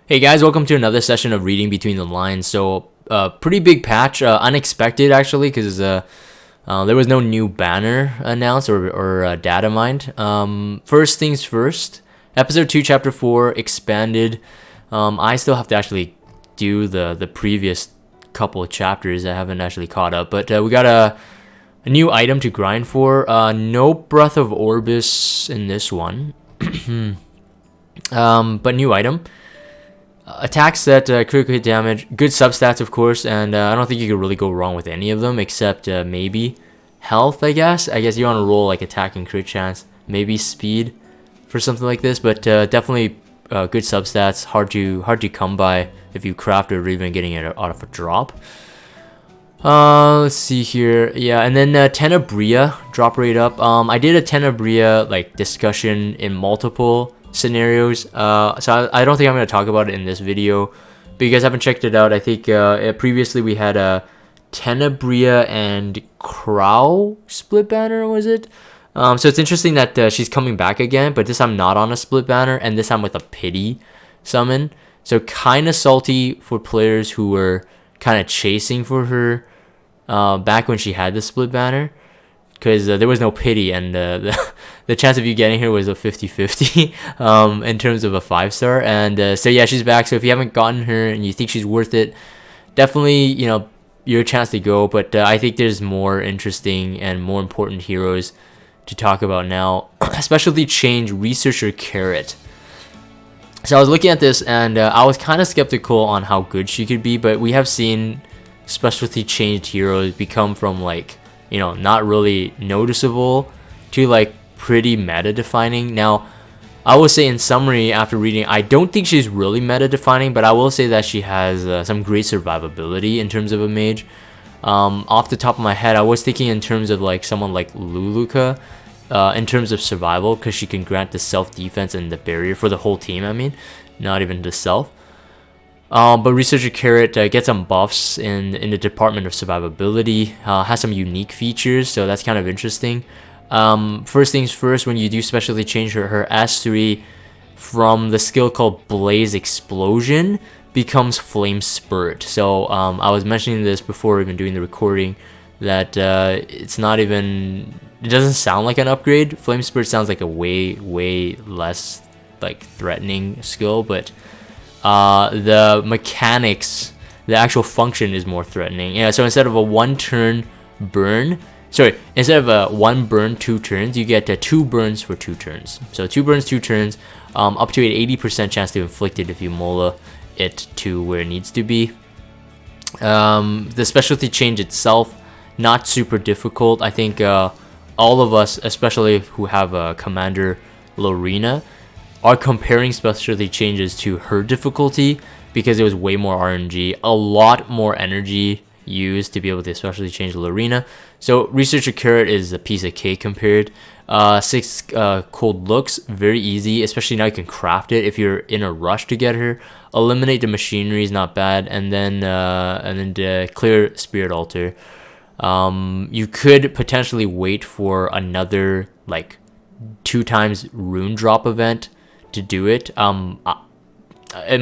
Hey guys, welcome to another session of reading between the lines. So, pretty big patch, unexpected actually, because there was no new banner announced or data mined. First things first, episode 2, chapter 4 expanded. I still have to actually do the previous couple of chapters. I haven't actually caught up, but we got a new item to grind for. No Breath of Orbis in this one, but new item. Attacks that critical hit damage, good substats of course, and I don't think you could really go wrong with any of them except maybe health. I guess you want to roll like attack and crit chance, maybe speed for something like this, but definitely good substats. Hard to come by if you craft or even getting it out of a drop. Let's see here. Yeah, and then Tenebria drop rate up. I did a Tenebria like discussion in multiple scenarios, so I don't think I'm going to talk about it in this video, but you guys haven't checked it out. I think previously we had a Tenebria and Crow split banner, was it? So it's interesting that she's coming back again, but this time not on a split banner, and this time with a pity summon. So kind of salty for players who were kind of chasing for her back when she had the split banner, because there was no pity, and the chance of you getting her was a 50-50 in terms of a 5-star. And so yeah, she's back. So if you haven't gotten her and you think she's worth it, definitely, your chance to go. But I think there's more interesting and more important heroes to talk about now. Specialty change researcher Carrot. So I was looking at this and I was kind of skeptical on how good she could be, but we have seen specialty changed heroes become from like, not really noticeable to like pretty meta defining. Now, I will say in summary after reading, I don't think she's really meta defining, but I will say that she has some great survivability in terms of a mage. Off the top of my head, I was thinking in terms of like someone like Luluka, in terms of survival, because she can grant the self defense and the barrier for the whole team. I mean, not even the self. But Researcher Carrot gets some buffs in the department of survivability, has some unique features, so that's kind of interesting. First things first, when you do specialty change her S3 from the skill called Blaze Explosion becomes Flame Spurt. So I was mentioning this before even doing the recording, that it doesn't sound like an upgrade. Flame Spurt sounds like a way less like threatening skill, but the mechanics, the actual function is more threatening. Yeah, so instead of a 1 turn burn, instead of a 1 burn 2 turns, you get 2 burns for 2 turns. So 2 burns 2 turns, up to an 80% chance to inflict it if you mola it to where it needs to be. The specialty change itself, not super difficult. I think all of us, especially who have a Commander Lorena, are comparing specialty changes to her difficulty because it was way more RNG, a lot more energy used to be able to specialty change Lorena. So Researcher Carrot is a piece of cake compared. 6 cold looks, very easy, especially now you can craft it if you're in a rush to get her. Eliminate the machinery is not bad, and then clear Spirit Altar. You could potentially wait for another like 2 times rune drop event to do it. In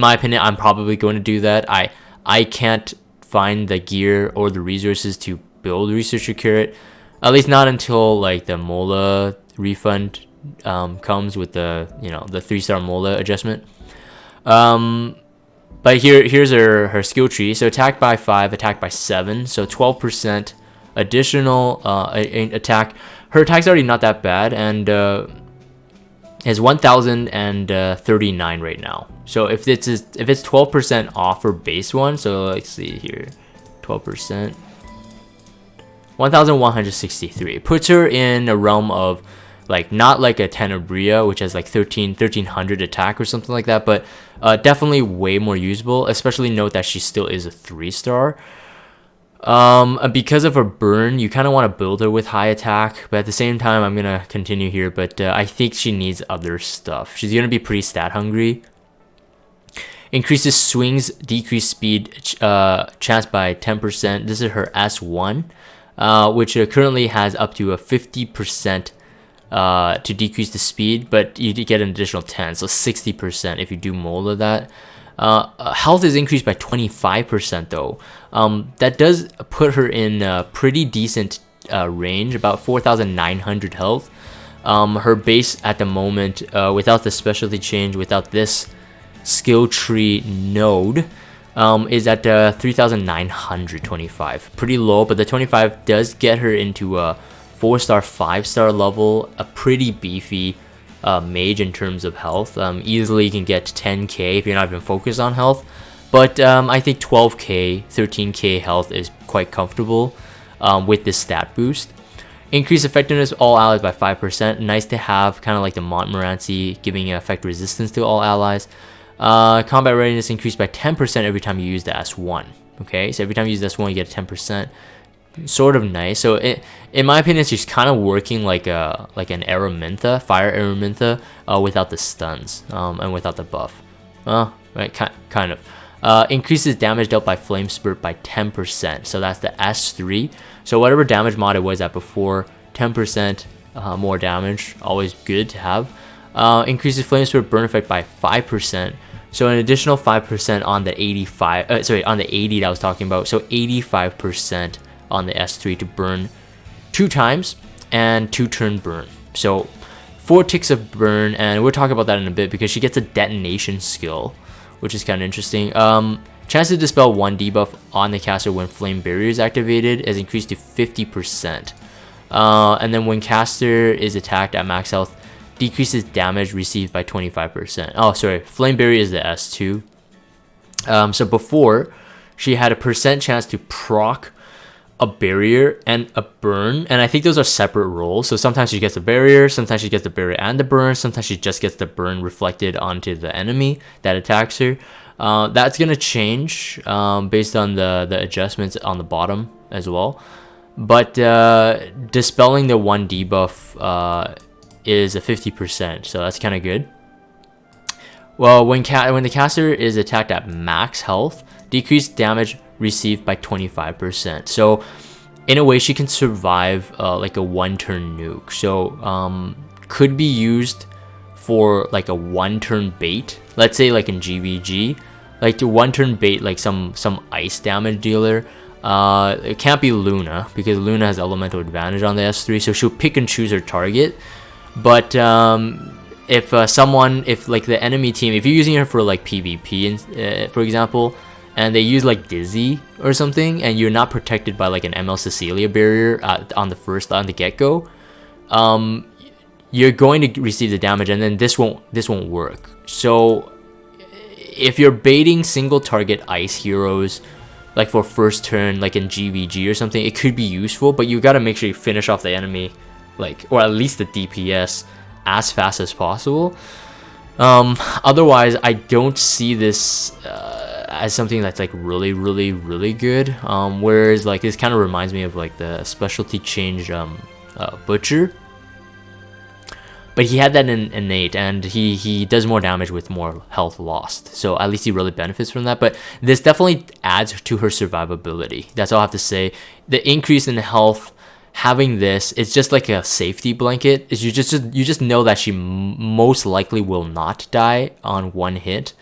my opinion, I'm probably going to do that. I can't find the gear or the resources to build Researcher Carrot, at least not until like the Mola refund comes with the the 3-star Mola adjustment. But here's her skill tree. So attack by 5, attack by 7, so 12% additional attack. Her attack's already not that bad, and is 1039 right now. So if it's 12% off her base one, so let's see here, 12%, 1163 puts her in a realm of like not like a Tenebria, which has like 1300 attack or something like that, but definitely way more usable. Especially note that she still is a 3-star. Because of her burn, you kind of want to build her with high attack, but at the same time, I'm gonna continue here, but I think she needs other stuff. She's gonna be pretty stat hungry. Increases swings, decrease speed chance by 10%. This is her S1, which currently has up to a 50% to decrease the speed, but you get an additional 10, so 60% if you do mold of that. Health is increased by 25% though. That does put her in a pretty decent range, about 4,900 health. Her base at the moment, without the specialty change, without this skill tree node, is at 3,925. Pretty low, but the 25 does get her into a 4-star, 5-star level, a pretty beefy mage in terms of health. Easily you can get 10k if you're not even focused on health, but I think 12k, 13k health is quite comfortable with this stat boost. Increase effectiveness all allies by 5%. Nice to have, kind of like the Montmorency, giving effect resistance to all allies. Combat readiness increased by 10% every time you use the S1. Okay, so every time you use the S1, you get 10%. Sort of nice. So in my opinion, she's kind of working like an Araminta, Fire Araminta, without the stuns and without the buff. Right, kind of. Increases damage dealt by Flame Spurt by 10%. So that's the S3. So whatever damage mod it was at before, 10% more damage, always good to have. Increases Flame Spurt burn effect by 5%. So an additional 5% on the 85. On the 80 that I was talking about. So 85% on the S3 to burn 2 times and 2 turn burn. So 4 ticks of burn, and we'll talk about that in a bit because she gets a detonation skill, which is kind of interesting. Chance to dispel 1 debuff on the caster when Flame Barrier is activated is increased to 50%. And then when caster is attacked at max health, decreases damage received by 25%. Oh, sorry, Flame Barrier is the S2. So before, she had a percent chance to proc a barrier and a burn, and I think those are separate roles. So sometimes she gets the barrier, sometimes she gets the barrier and the burn, sometimes she just gets the burn reflected onto the enemy that attacks her. That's gonna change based on the adjustments on the bottom as well. But dispelling the 1 debuff is a 50%, so that's kind of good. Well, when the caster is attacked at max health, decreased damage received by 25%. So in a way, she can survive like a 1-turn nuke. So could be used for like a 1-turn bait. Let's say like in GVG, like to 1-turn bait like some ice damage dealer. It can't be Luna because Luna has elemental advantage on the S3, so she'll pick and choose her target. But if like the enemy team, if you're using her for like PvP, for example, and they use like Dizzy or something, and you're not protected by like an ML Cecilia barrier on the get-go, you're going to receive the damage, and then this won't work. So if you're baiting single target ice heroes, like for first turn, like in GVG or something, it could be useful, but you gotta make sure you finish off the enemy, like, or at least the DPS, as fast as possible. Otherwise, I don't see this as something that's like really good. Whereas like this kind of reminds me of like the specialty change Butcher, but he had that in innate, and he does more damage with more health lost, so at least he really benefits from that. But this definitely adds to her survivability. That's all I have to say. The increase in health, having this, it's just like a safety blanket. Is you just know that she most likely will not die on 1 hit.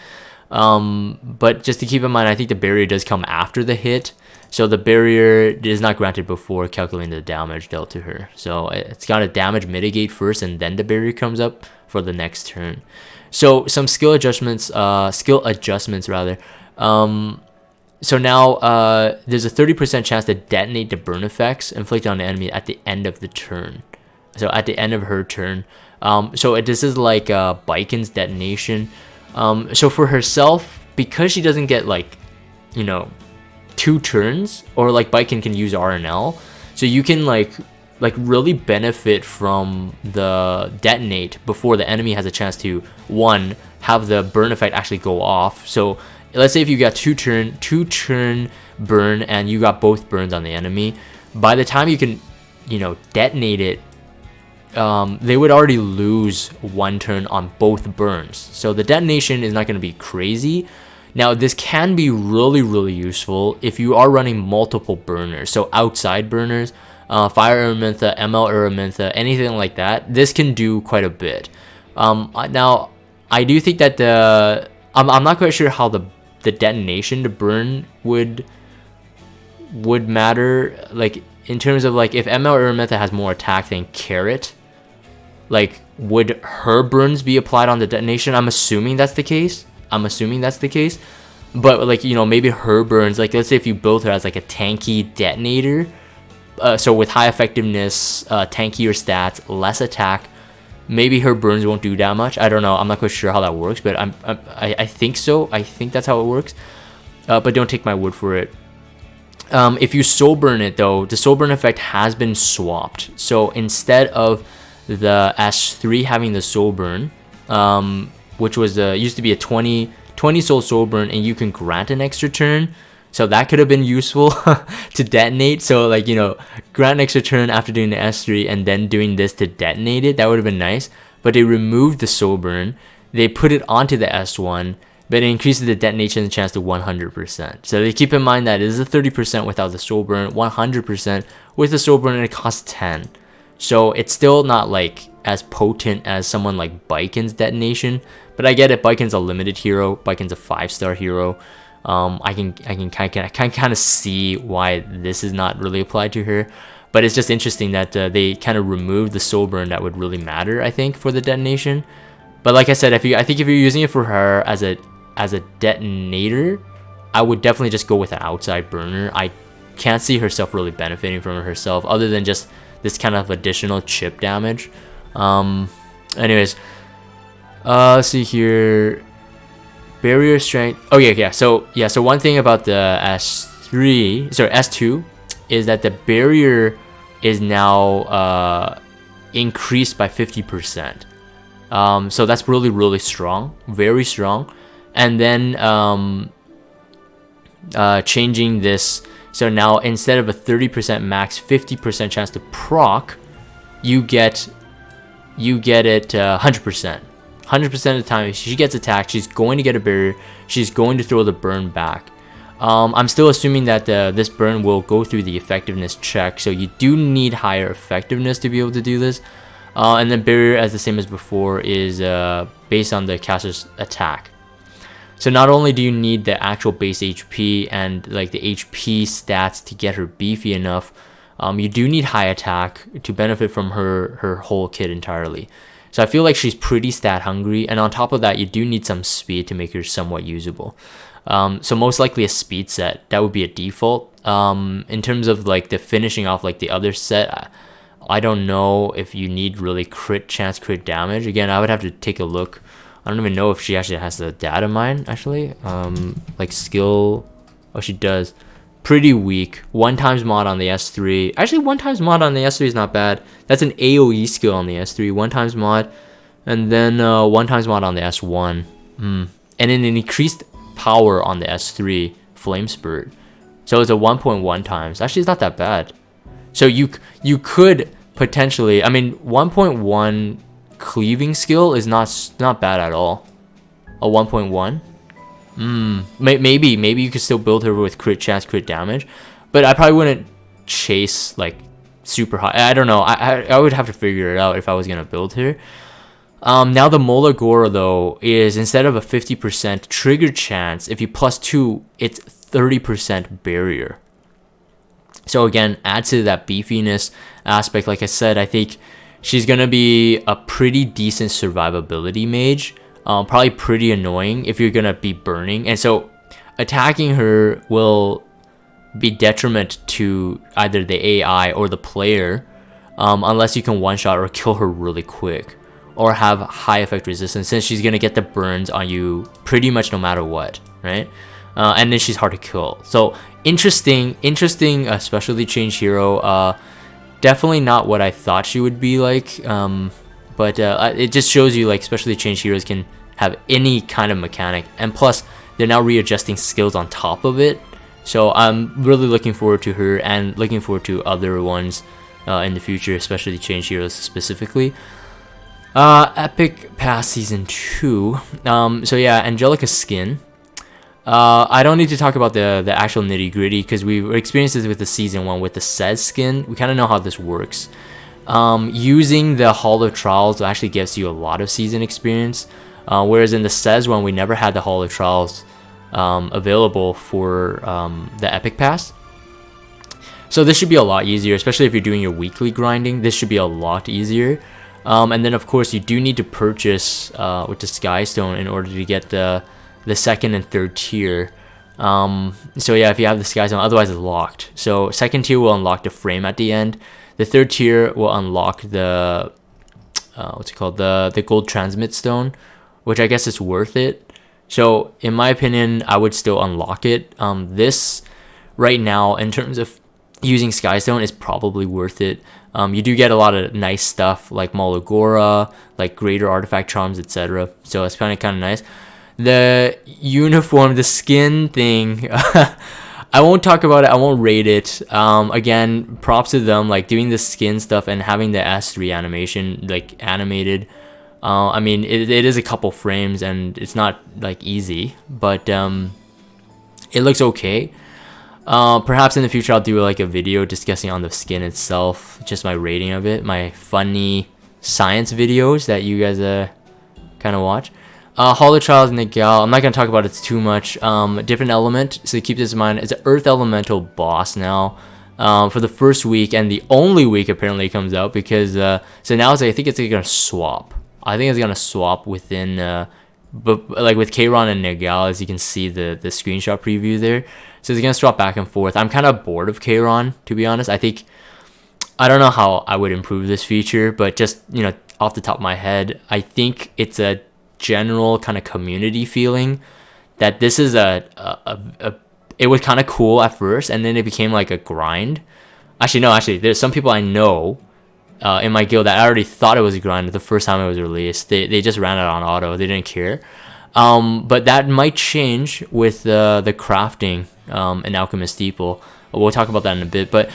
But just to keep in mind, I think the barrier does come after the hit, so the barrier is not granted before calculating the damage dealt to her. So it's got to damage mitigate first, and then the barrier comes up for the next turn. So some skill adjustments rather. So now there's a 30% chance to detonate the burn effects inflicted on the enemy at the end of the turn. So at the end of her turn. So this is like Biken's detonation. So for herself, because she doesn't get like, 2 turns, or like Biken can use RNL, so you can like really benefit from the detonate before the enemy has a chance to, 1, have the burn effect actually go off. So let's say if you got 2 turn burn and you got both burns on the enemy, by the time you can detonate it, they would already lose 1 turn on both burns. So the detonation is not going to be crazy. Now this can be really useful if you are running multiple burners, so outside burners, Fire Araminta, ML Araminta, anything like that. This can do quite a bit. Now I do think that I'm not quite sure how the detonation to burn would matter, like in terms of like if ML Aramitha has more attack than Carrot, like would her burns be applied on the detonation? I'm assuming that's the case. But like, you know, maybe her burns, like let's say if you build her as like a tanky detonator, so with high effectiveness, tankier stats, less attack, maybe her burns won't do that much. I don't know. I'm not quite sure how that works, but I think so. I think that's how it works. But don't take my word for it. If you soul burn it though, the soul burn effect has been swapped. So instead of the S3 having the soul burn, which was used to be a 20 soul burn, and you can grant an extra turn. So that could have been useful to detonate. So like, you know, grant an extra turn after doing the S3 and then doing this to detonate it. That would have been nice. But they removed the soul burn. They put it onto the S1, but it increases the detonation chance to 100%. So they keep in mind that it is a 30% without the soul burn, 100% with the soul burn, and it costs 10. So it's still not like as potent as someone like Baiken's detonation. But I get it. Baiken's a limited hero. Baiken's a 5-star hero. I can kind of see why this is not really applied to her, but it's just interesting that they kind of removed the soul burn that would really matter, I think, for the detonation. But like I said, I think if you're using it for her as a detonator, I would definitely just go with an outside burner. I can't see herself really benefiting from it herself, other than just this kind of additional chip damage. Anyways, let's see here. Barrier strength. Oh yeah. So one thing about the S2 is that the barrier is now increased by 50%. So that's really strong, very strong. And then changing this, so now instead of a 30% max, 50% chance to proc, you get it 100%. 100% of the time, if she gets attacked, she's going to get a barrier. She's going to throw the burn back. I'm still assuming that this burn will go through the effectiveness check, so you do need higher effectiveness to be able to do this. And then barrier, as the same as before, is based on the caster's attack. So not only do you need the actual base HP and like the HP stats to get her beefy enough, you do need high attack to benefit from her whole kit entirely. So I feel like she's pretty stat hungry, and on top of that, you do need some speed to make her somewhat usable. So most likely a speed set, that would be a default. In terms of like the finishing off like the other set, I don't know if you need really crit damage. Again, I would have to take a look. I don't even know if she actually has the data mine actually. Like skill, oh she does. Pretty weak. 1x mod on the S3. Actually, 1x mod on the S3 is not bad. That's an AoE skill on the S3. 1x mod, and then 1x mod on the S1. And then an increased power on the S3 flame spurt. So it's a 1.1 times. Actually, it's not that bad. So you could potentially, I mean, 1.1 cleaving skill is not bad at all. A 1.1. Maybe you could still build her with crit chance, crit damage, but I probably wouldn't chase like super high. I don't know. I would have to figure it out if I was gonna build her. Now the Mola Gora though is, instead of a 50% trigger chance, if you +2, it's 30% barrier. So again, add to that beefiness aspect. Like I said, I think she's gonna be a pretty decent survivability mage. Probably pretty annoying if you're gonna be burning, and so attacking her will be detriment to either the AI or the player, unless you can one-shot or kill her really quick, or have high effect resistance, since she's gonna get the burns on you pretty much no matter what, right? And then she's hard to kill. So interesting specialty change hero. Definitely not what I thought she would be like, but it just shows you like specialty change heroes can have any kind of mechanic, and plus they're now readjusting skills on top of it. So I'm really looking forward to her, and looking forward to other ones in the future, especially change heroes specifically. Epic Pass Season 2. So yeah, Angelica skin. I don't need to talk about the actual nitty gritty, because we experienced this with the Season 1 with the Sez skin. We kind of know how this works. Using the Hall of Trials actually gives you a lot of season experience. Whereas in the SES one, we never had the Hall of Trials available for the Epic Pass. So this should be a lot easier, especially if you're doing your weekly grinding. This should be a lot easier. And then of course you do need to purchase with the Skystone in order to get the second and third tier. So yeah, if you have the Skystone, otherwise it's locked. So second tier will unlock the frame at the end. The third tier will unlock the what's it called, the gold transmit stone, which I guess is worth it. So in my opinion, I would still unlock it. This right now, in terms of using Skystone, is probably worth it. You do get a lot of nice stuff like Molagora, like greater artifact charms, etc. So it's kind of nice. The uniform, the skin thing, I won't talk about it. I won't rate it. Again, props to them, like doing the skin stuff and having the S3 animation like animated. I mean, it is a couple frames and it's not like easy, but it looks okay. Perhaps in the future I'll do like a video discussing on the skin itself, just my rating of it, my funny science videos that you guys kind of watch. Hall of Trials Nigel, I'm not going to talk about it too much. Different element, so keep this in mind. It's an Earth Elemental boss now for the first week, and the only week apparently it comes out, because so now it's, I think it's going to swap. I think it's going to swap within, but like with Kayron and Nigel, as you can see the screenshot preview there. So it's going to swap back and forth. I'm kind of bored of Kayron, to be honest. I don't know how I would improve this feature, but just, you know, off the top of my head, I think it's a general kind of community feeling that this is it was kind of cool at first, and then it became like a grind. Actually, there's some people I know in my guild that I already thought it was a grind the first time it was released. They just ran it on auto. They didn't care. But that might change with the crafting in Alchemist Steeple. We'll talk about that in a bit. But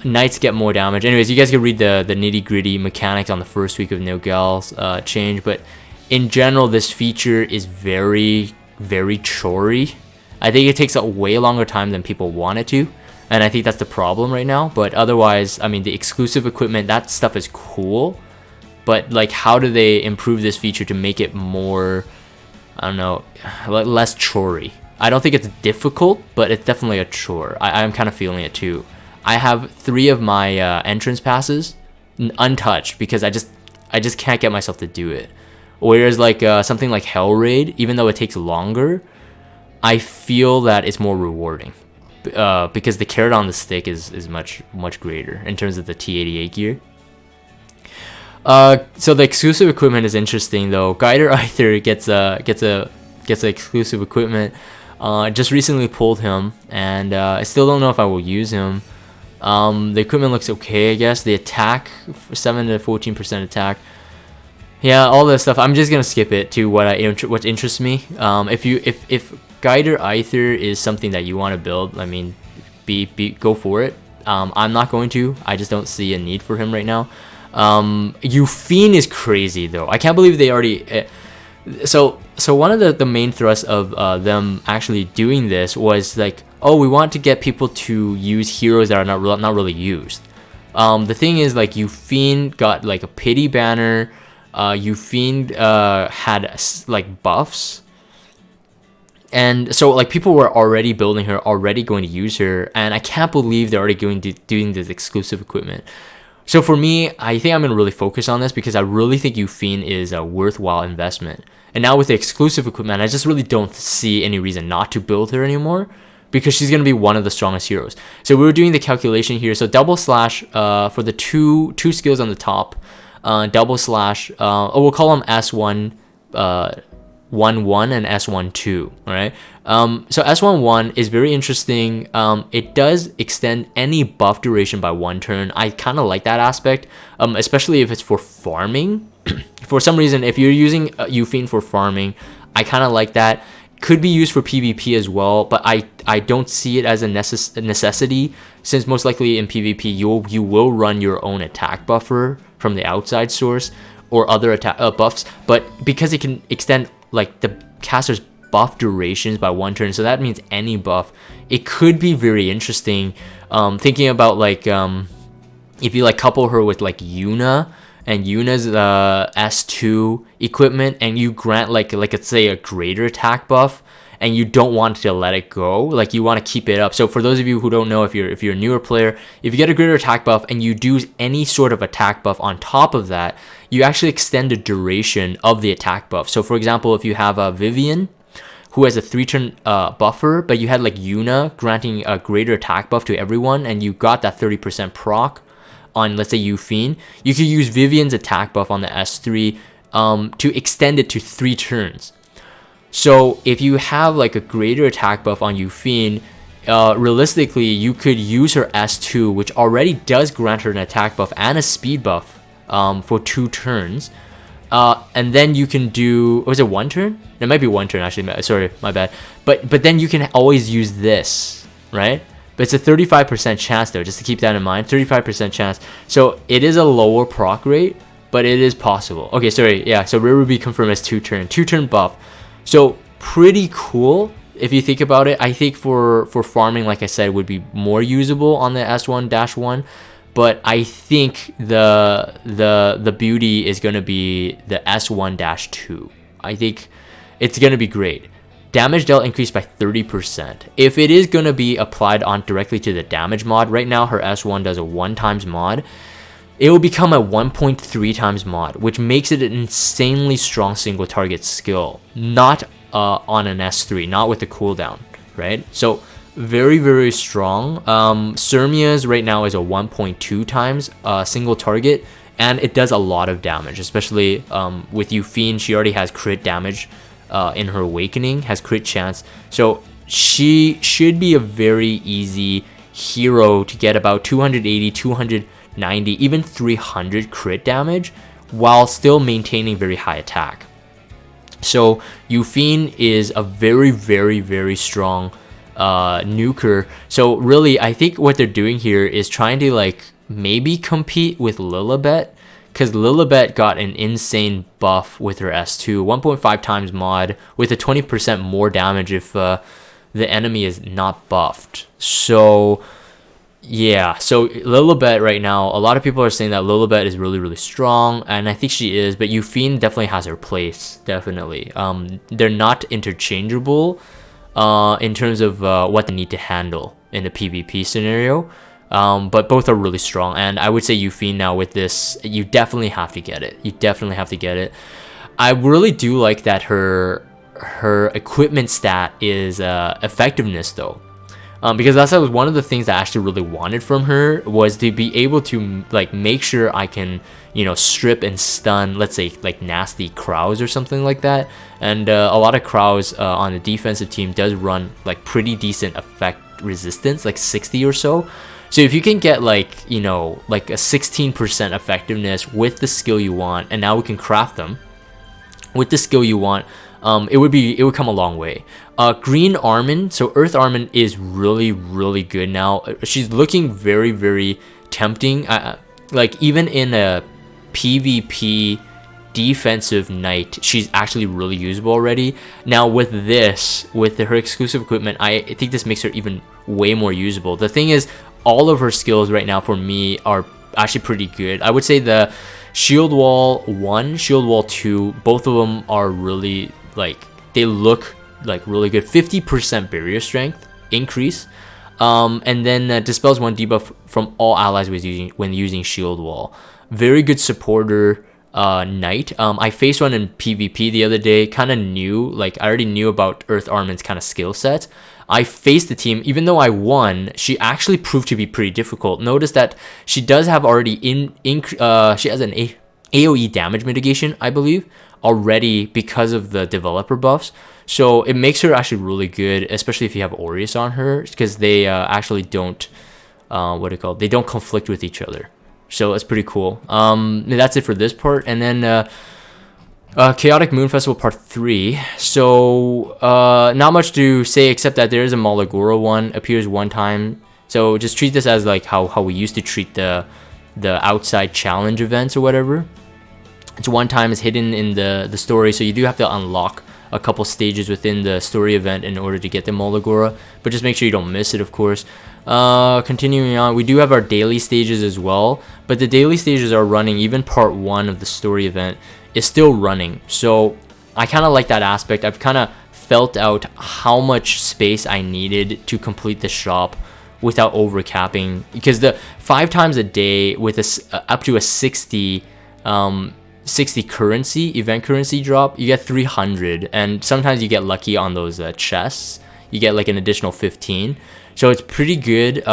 knights get more damage. Anyways, you guys can read the nitty gritty mechanics on the first week of Nilgal's change. But in general, this feature is very, very chory. I think it takes a way longer time than people want it to, and I think that's the problem right now. But otherwise, I mean, the exclusive equipment, that stuff is cool, but like, how do they improve this feature to make it more, I don't know, less chory? I don't think it's difficult, but it's definitely a chore. I'm kind of feeling it too. I have 3 of my entrance passes untouched because I just can't get myself to do it. Whereas like something like Hell Raid, even though it takes longer, I feel that it's more rewarding because the carrot on the stick is much greater in terms of the T88 gear. So the exclusive equipment is interesting though. Guider Aether gets exclusive equipment. Just recently pulled him, and I still don't know if I will use him. The equipment looks okay, I guess. The attack, 7 to 14% attack. Yeah, all that stuff. I'm just gonna skip it to what interests me. If Guider Aether is something that you want to build, I mean, go for it. I'm not going to. I just don't see a need for him right now. Euphine is crazy though. I can't believe they already. So one of the main thrusts of them actually doing this was like, oh, we want to get people to use heroes that are not really used. The thing is, like, Euphine got like a pity banner. Euphine had like buffs, and so like people were already building her, already going to use her, and I can't believe they're already doing this exclusive equipment. So for me, I think I'm going to really focus on this because I really think Euphine is a worthwhile investment. And now with the exclusive equipment, I just really don't see any reason not to build her anymore, because she's going to be one of the strongest heroes. So we were doing the calculation here. So double slash for the two skills on the top, double slash, we'll call them S1 1-1 and S1-2, all right? So S1-1 is very interesting. It does extend any buff duration by 1 turn. I kind of like that aspect, especially if it's for farming. For some reason, if you're using Euphine for farming, I kind of like that. Could be used for PvP as well, but I don't see it as a necessity, since most likely in PvP you will run your own attack buffer from the outside source or other attack buffs. But because it can extend like the caster's buff durations by 1 turn, so that means any buff, it could be very interesting. Thinking about like if you like couple her with like Yuna and Yuna's S2 equipment, and you grant like let's say a greater attack buff, and you don't want to let it go, like you want to keep it up. So for those of you who don't know, if you're a newer player, if you get a greater attack buff and you do any sort of attack buff on top of that, you actually extend the duration of the attack buff. So for example, if you have a Vivian who has a 3-turn buffer, but you had like Yuna granting a greater attack buff to everyone, and you got that 30% proc on, let's say, Yufine, you could use Vivian's attack buff on the S3 to extend it to 3 turns. So if you have like a greater attack buff on Yufine, realistically, you could use her S2, which already does grant her an attack buff and a speed buff for 2 turns. And then you can do, was it 1 turn? It might be 1 turn actually, sorry, my bad. But then you can always use this, right? But it's a 35% chance though, just to keep that in mind, 35% chance. So it is a lower proc rate, but it is possible. Okay, sorry, yeah, so Rare Ruby confirmed as 2-turn buff. So pretty cool if you think about it. I think for farming, like I said, would be more usable on the S1-1. But I think the beauty is going to be the S1-2. I think it's going to be great. Damage dealt increased by 30%. If it is going to be applied on directly to the damage mod, right now her S1 does a 1 times mod. It will become a 1.3 times mod, which makes it an insanely strong single target skill. Not on an S3, not with the cooldown, right? So very, very strong. Sermia's right now is a 1.2 times single target, and it does a lot of damage, especially with Yufine. She already has crit damage in her awakening, has crit chance. So she should be a very easy hero to get about 280, 290, even 300 crit damage while still maintaining very high attack. So Yufine is a very, very, very strong nuker. So really, I think what they're doing here is trying to like maybe compete with Lilibet, because Lilibet got an insane buff with her S2, 1.5 times mod with a 20% more damage if the enemy is not buffed. So yeah, so Lilibet right now, a lot of people are saying that Lilibet is really, really strong, and I think she is, but Yufine definitely has her place, definitely. They're not interchangeable in terms of what they need to handle in a PvP scenario, but both are really strong, and I would say Yufine now with this, you definitely have to get it. You definitely have to get it. I really do like that her equipment stat is effectiveness though. Because that's one of the things that I actually really wanted from her, was to be able to like make sure I can, you know, strip and stun, let's say like nasty crows or something like that. And a lot of crows on the defensive team does run like pretty decent effect resistance, like 60 or so. So if you can get like, you know, like a 16% effectiveness with the skill you want, and now we can craft them with the skill you want, it would come a long way. Green Armin, so Earth Armin is really, really good now. She's looking very, very tempting. Like even in a PvP defensive knight, she's actually really usable already. Now with this, with her exclusive equipment, I think this makes her even way more usable. The thing is, all of her skills right now for me are actually pretty good. I would say the Shield Wall 1, Shield Wall 2, both of them are really, like, they look like really good. 50% barrier strength increase, and then dispels 1 debuff from all allies when using Shield Wall. Very good supporter knight. I faced one in PvP the other day, kind of knew, like I already knew about Earth Armin's kind of skill set. I faced the team, even though I won, she actually proved to be pretty difficult. Notice that she does have already she has an AoE damage mitigation, I believe, already because of the developer buffs. So it makes her actually really good, especially if you have Aureus on her, because they actually don't, they don't conflict with each other. So it's pretty cool. That's it for this part. And then Chaotic Moon Festival Part 3. So not much to say except that there is a Malagora one, appears 1 time. So just treat this as like how we used to treat the outside challenge events or whatever. It's 1 time, it's hidden in the story, so you do have to unlock a couple stages within the story event in order to get the Molagora, but just make sure you don't miss it, of course. Continuing on, we do have our daily stages as well, but the daily stages are running. Even part 1 of the story event is still running, so I kind of like that aspect. I've kind of felt out how much space I needed to complete the shop without overcapping, because the 5 times a day with up to a 60 currency event currency drop, you get 300, and sometimes you get lucky on those chests, you get like an additional 15, so it's pretty good.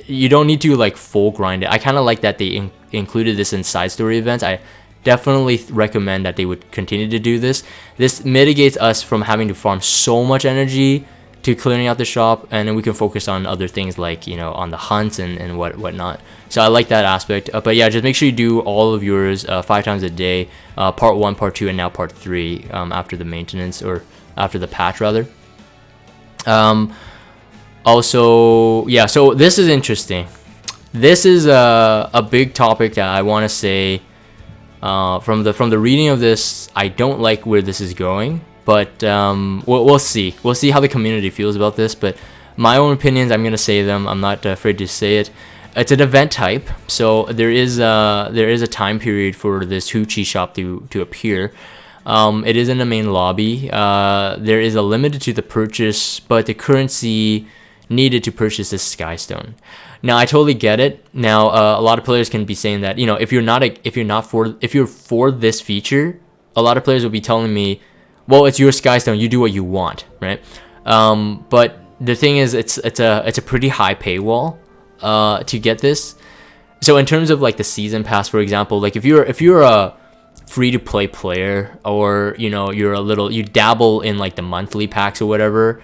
You don't need to like full grind it. I kind of like that they included this in side story events. I definitely recommend that they would continue to do this. This mitigates us from having to farm so much energy to clearing out the shop, and then we can focus on other things like, you know, on the hunts and whatnot. So I like that aspect. But yeah, just make sure you do all of yours 5 times a day, part 1, part 2, and now part 3 after the maintenance, or after the patch rather. Also, yeah, so this is interesting. This is a big topic that I want to say. From the reading of this, I don't like where this is going, but we'll see. We'll see how the community feels about this. But my own opinions, I'm gonna say them. I'm not afraid to say it. It's an event type, so there is a time period for this Hoochie shop to appear. It is in the main lobby. There is a limit to the purchase, but the currency needed to purchase this Skystone. Now I totally get it. Now a lot of players can be saying that, you know, if you're for this feature, a lot of players will be telling me, well, it's your Skystone, you do what you want, right? But the thing is, it's a pretty high paywall to get this. So in terms of like the season pass, for example, like if you're a free to play player, or you know, you dabble in like the monthly packs or whatever,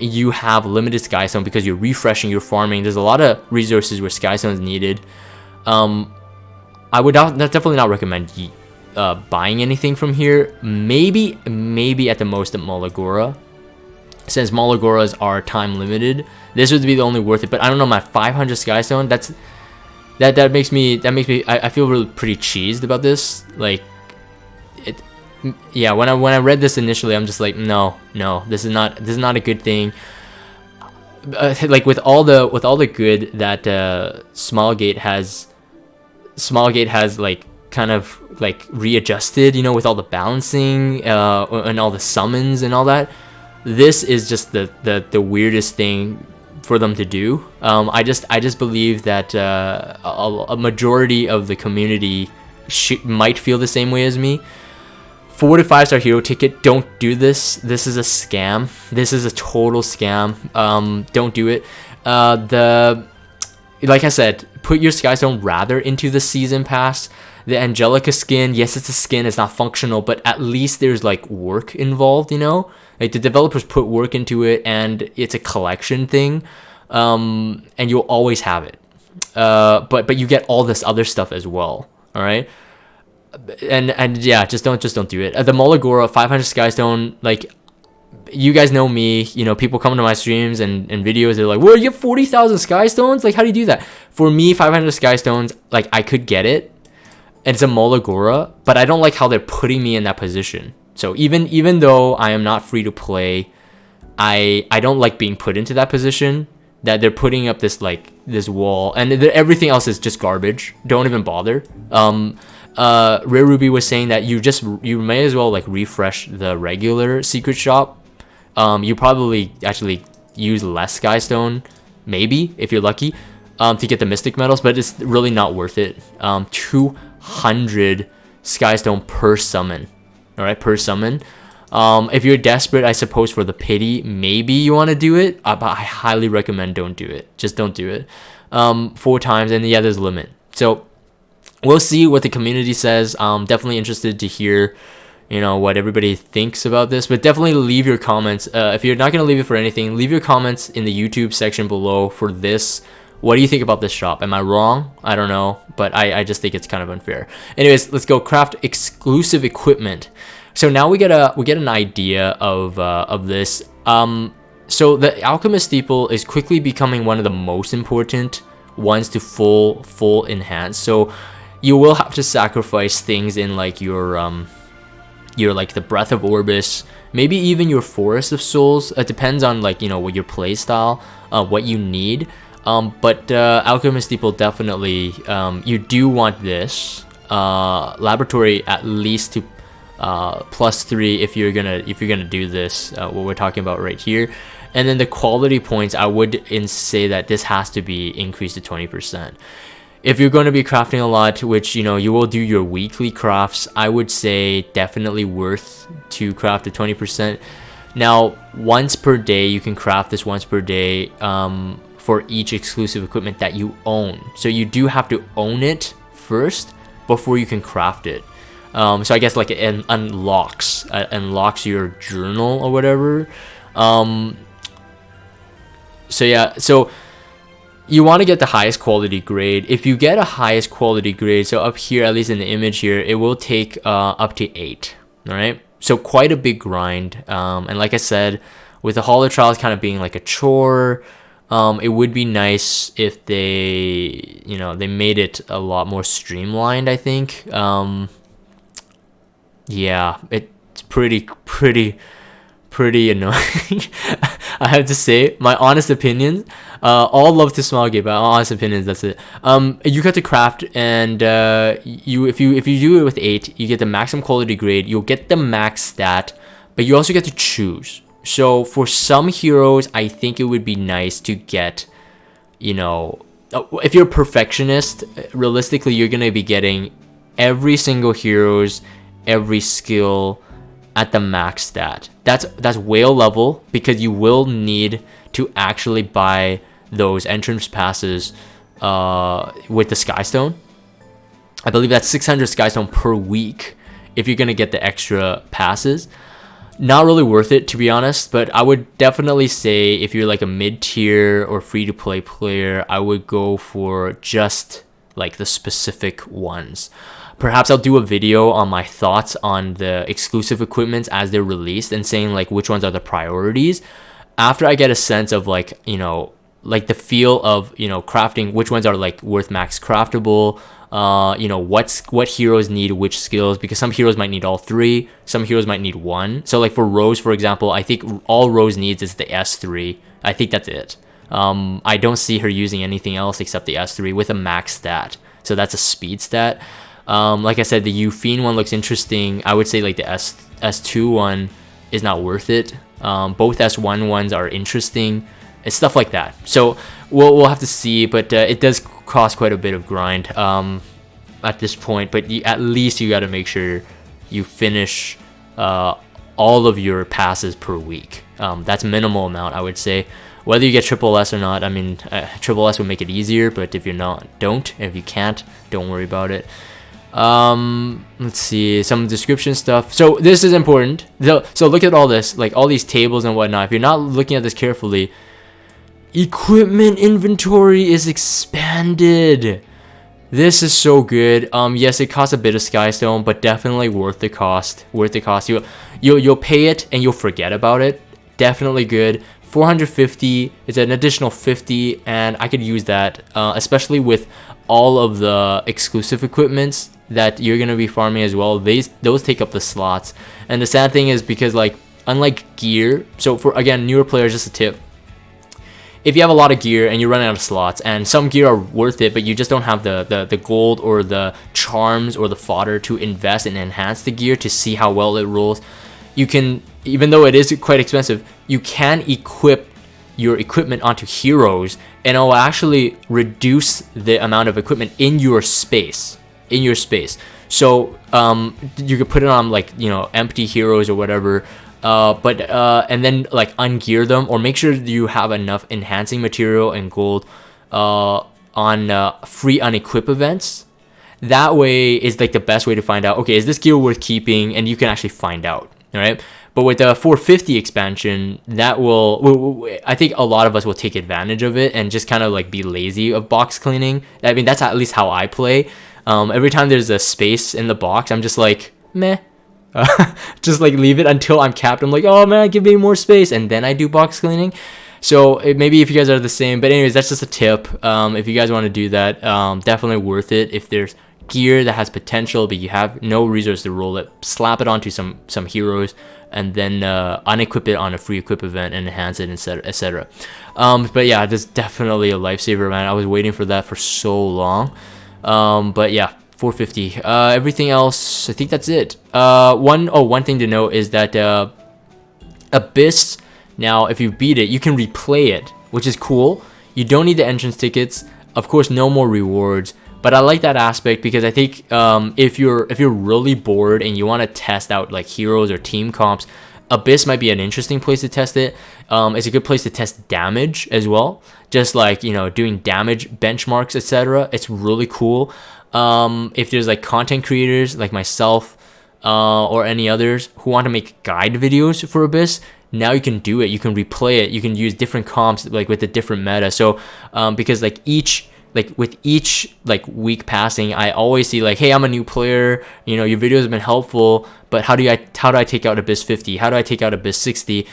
you have limited Skystone because you're refreshing, you're farming. There's a lot of resources where Skystone is needed. I would definitely not recommend buying anything from here. Maybe at the most at Molagora, since Molagoras are time limited. This would be the only worth it. But I don't know, my 500 Skystone, that makes me I feel really pretty cheesed about this. Like it. Yeah, when I read this initially, I'm just like, no, this is not a good thing. Like with all the good that Smilegate has like kind of like readjusted, you know, with all the balancing and all the summons and all that. This is just the weirdest thing for them to do. I just believe that a majority of the community might feel the same way as me. 4 to 5 star hero ticket, don't do this. This is a scam. This is a total scam. Don't do it. Like I said, put your Skystone rather into the season pass. The Angelica skin, yes, it's a skin, it's not functional, but at least there's like work involved, you know? Like the developers put work into it, and it's a collection thing, and you'll always have it. But you get all this other stuff as well. All right. And yeah, just don't do it. The Molagora 500 Skystone, like, you guys know me, you know, people come to my streams and videos, they're like, well, you have 40,000 Skystones? Like, how do you do that? For me, 500 Skystones, like, I could get it. It's a Molagora, but I don't like how they're putting me in that position. So even though I am not free to play, I don't like being put into that position, that they're putting up this wall, and everything else is just garbage. Don't even bother. Rare Ruby was saying that you may as well like refresh the regular secret shop. You probably actually use less Skystone, maybe if you're lucky, to get the mystic medals, but it's really not worth it. 200 Skystone per summon. All right, per summon. If you're desperate, I suppose, for the pity, maybe you want to do it, but I highly recommend don't do it. Just don't do it. 4 times, and yeah, there's a limit. So we'll see what the community says. I'm definitely interested to hear, you know, what everybody thinks about this, but definitely leave your comments. If you're not going to leave it for anything, leave your comments in the YouTube section below for this. What do you think about this shop? Am I wrong? I don't know, but I just think it's kind of unfair. Anyways, let's go. Craft exclusive equipment. So now we get an idea of this. So the Alchemist Steeple is quickly becoming one of the most important ones to full enhance. So you will have to sacrifice things in like your your like the Breath of Orbis, maybe even your Forest of Souls. It depends on like, you know, what your play style, what you need. But Alchemist Steeple definitely, you do want this laboratory at least to +3 if you're gonna do this, what we're talking about right here. And then the quality points, I would say that this has to be increased to 20%. If you're going to be crafting a lot, which, you know, you will do your weekly crafts, I would say definitely worth to craft at 20%. Now, once per day, you can craft this once per day for each exclusive equipment that you own. So you do have to own it first before you can craft it. So I guess like it unlocks your journal or whatever. So yeah, so you want to get the highest quality grade. If you get a highest quality grade, so up here, at least in the image here, it will take up to 8. All right, so quite a big grind. And like I said, with the Holo Trials kind of being like a chore, it would be nice if they, you know, they made it a lot more streamlined, I think. Yeah, it's pretty annoying. I have to say, my honest opinions. All love to small game, but honest opinions, that's it. You get to craft, and if you do it with 8, you get the maximum quality grade. You'll get the max stat, but you also get to choose. So for some heroes, I think it would be nice to get, you know, if you're a perfectionist, realistically, you're gonna be getting every single hero's every skill at the max stat. That's whale level, because you will need to actually buy those entrance passes with the Skystone. I believe that's 600 Skystone per week if you're gonna get the extra passes. Not really worth it, to be honest, but I would definitely say if you're like a mid-tier or free-to-play player, I would go for just like the specific ones. Perhaps I'll do a video on my thoughts on the exclusive equipments as they're released and saying like which ones are the priorities after I get a sense of like, you know, like the feel of, you know, crafting, which ones are like worth max craftable, you know, what heroes need which skills, because some heroes might need all 3, some heroes might need 1. So like for Rose, for example, I think all Rose needs is the S3. I think that's it. I don't see her using anything else except the S3 with a max stat. So that's a speed stat. Like I said, the Euphine one looks interesting. I would say like the S2 one is not worth it. Both S1 ones are interesting. It's stuff like that. So we'll have to see, but it does cost quite a bit of grind at this point. But at least you got to make sure you finish all of your passes per week. That's minimal amount, I would say. Whether you get triple S or not, I mean, triple S would make it easier, but if you're not, don't. If you can't, don't worry about it. Let's see some description stuff. So this is important. So look at all this, like all these tables and whatnot. If you're not looking at this carefully, equipment inventory is expanded. This is so good. Yes, it costs a bit of Skystone, but definitely worth the cost. You'll pay it and you'll forget about it. Definitely good. 450 is an additional 50, and I could use that, especially with all of the exclusive equipments that you're gonna be farming as well. Those take up the slots, and the sad thing is, because like unlike gear, so for again newer players, just a tip: if you have a lot of gear and you run out of slots, and some gear are worth it, but you just don't have the gold or the charms or the fodder to invest and enhance the gear to see how well it rolls, you can, even though it is quite expensive, you can equip your equipment onto heroes, and it will actually reduce the amount of equipment in your space. So you could put it on like, you know, empty heroes or whatever, and then like ungear them, or make sure you have enough enhancing material and gold on free unequip events. That way is like the best way to find out, okay, is this gear worth keeping? And you can actually find out. All right. But with the 450 expansion, that will, I think a lot of us will take advantage of it and just kind of like be lazy of box cleaning. I mean, that's at least how I play. Every time there's a space in the box, I'm just like, meh. Just like leave it until I'm capped. I'm like, oh man, give me more space. And then I do box cleaning. So maybe if you guys are the same, but anyways, that's just a tip. If you guys want to do that, definitely worth it if there's gear that has potential, but you have no resource to roll it, slap it onto some heroes, and then unequip it on a free equip event and enhance it, etc. But yeah, this is definitely a lifesaver, man. I was waiting for that for so long. But yeah, 450. Everything else, I think that's it. One thing to note is that Abyss, now if you beat it, you can replay it, which is cool. You don't need the entrance tickets. Of course, no more rewards. But I like that aspect because I think if you're really bored and you want to test out like heroes or team comps, Abyss might be an interesting place to test it. It's a good place to test damage as well, just like, you know, doing damage benchmarks, etc. It's really cool. If there's like content creators like myself or any others who want to make guide videos for Abyss, now you can do it. You can replay it. You can use different comps like with the different meta. So because like with each like week passing, I always see like, hey, I'm a new player, you know, your videos have been helpful, but how do I take out Abyss 50? How do I take out Abyss 60?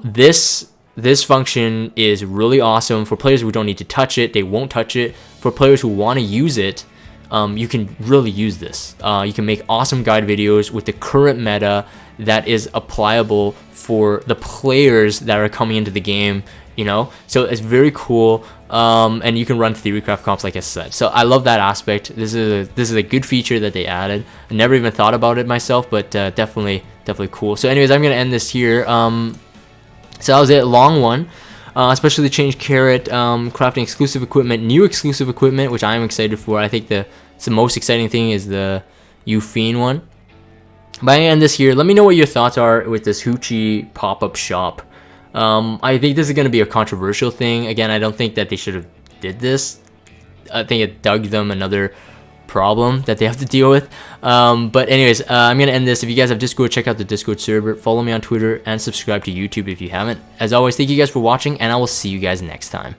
This function is really awesome for players who don't need to touch it. They won't touch it. For players who want to use it, you can really use this. You can make awesome guide videos with the current meta that is applicable for the players that are coming into the game, you know. So it's very cool. And you can run theorycraft comps, like I said. So I love that aspect. This is a good feature that they added. I never even thought about it myself, but definitely cool. So anyways, I'm gonna end this here. So that was it, long one. Especially change carrot, crafting exclusive equipment, new exclusive equipment, which I'm excited for. I think the most exciting thing is the Fiend one. But I'm gonna end this here. Let me know what your thoughts are with this Hoochie pop-up shop. I think this is going to be a controversial thing. Again, I don't think that they should have did this. I think it dug them another problem that they have to deal with. But anyways, I'm going to end this. If you guys have Discord, check out the Discord server. Follow me on Twitter and subscribe to YouTube if you haven't. As always, thank you guys for watching, and I will see you guys next time.